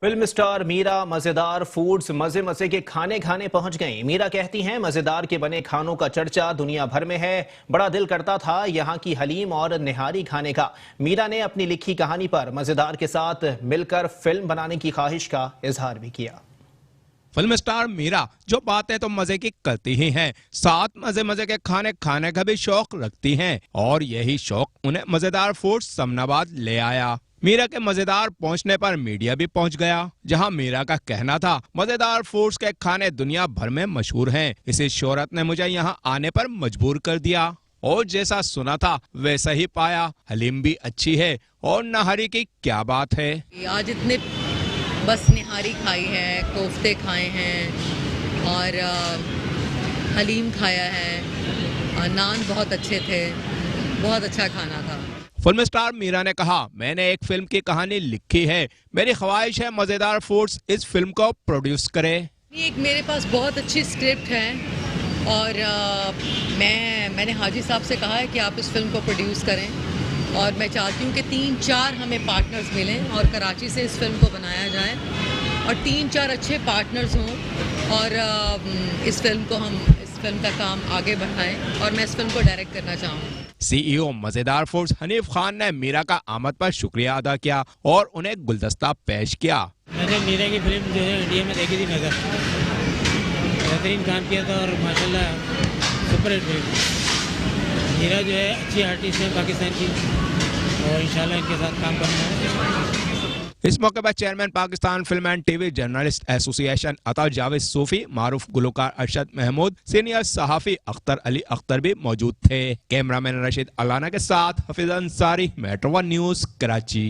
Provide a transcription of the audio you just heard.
Film star Meera मजेदार foods मजे मजे के खाने खाने पहुंच गईं। मीरा कहती हैं मजेदार के बने खानों का चर्चा दुनिया भर में है। बड़ा दिल करता था यहां की हलीम और निहारी खाने का। मीरा ने अपनी लिखी कहानी पर मजेदार के साथ मिलकर फिल्म बनाने की ख्वाहिश का इजहार भी किया। फिल्म स्टार मीरा जो बातें तो मजे की करती ही हैं, साथ मजे मजे के खाने खाने का भी शौक रखती हैं और यही शौक उन्हें मजेदार फूड्स समनाबाद ले आया। मीरा के मजेदार पहुंचने पर मीडिया भी पहुंच गया, जहां मीरा का कहना था मजेदार फूड्स के खाने दुनिया भर में मशहूर हैं। इसी शोहरत ने मुझे यहां आने पर मजबूर कर दिया और जैसा सुना था वैसा ही पाया। हलीम भी अच्छी है और नहारी की क्या बात है। आज इतने बस निहारी खाई है, कोफ्ते खाए हैं और हलीम खाया है, नान बहुत अच्छे थे, बहुत अच्छा खाना था। फिल्म स्टार मीरा ने कहा, मैंने एक फिल्म की कहानी लिखी है, मेरी ख्वाहिश है मजेदार फूड्स इस फिल्म को प्रोड्यूस करे। एक मेरे पास बहुत अच्छी स्क्रिप्ट है और मैंने हाजी साहब से कहा है कि आप इस फिल्म को प्रोड्यूस करें और मैं चाहती हूँ कि 3-4 हमें पार्टनर्स मिलें और कराची से इस फिल्म को बनाया जाए और 3-4 अच्छे पार्टनर्स हों और इस फिल्म का काम आगे बढ़ाएं और मैं इस फिल्म को डायरेक्ट करना चाहूँ। सीईओ मजेदार फूड्स हनीफ खान ने मीरा का आमद पर शुक्रिया अदा किया और उन्हें गुलदस्ता पेश किया। मैंने मीरा की फिल्म जो है इंडिया में देखी थी नजर, बेहतरीन काम किया था और माशाल्लाह सुपर हिट फिल्म। मीरा जो है अच्छी आर्टिस्ट है पाकिस्तान की और इंशाल्लाह इनके साथ काम करना है। इस मौके पर chairman Pakistan film and TV journalist association अता जावेद सूफी, मारूफ गुलकार अरशद महमूद, सीनियर सहाफी अख्तर अली अख्तर भी मौजूद थे। कैमरामैन रशीद अलाना के साथ हफीज अंसारी, मेट्रो 1 न्यूज, कराची।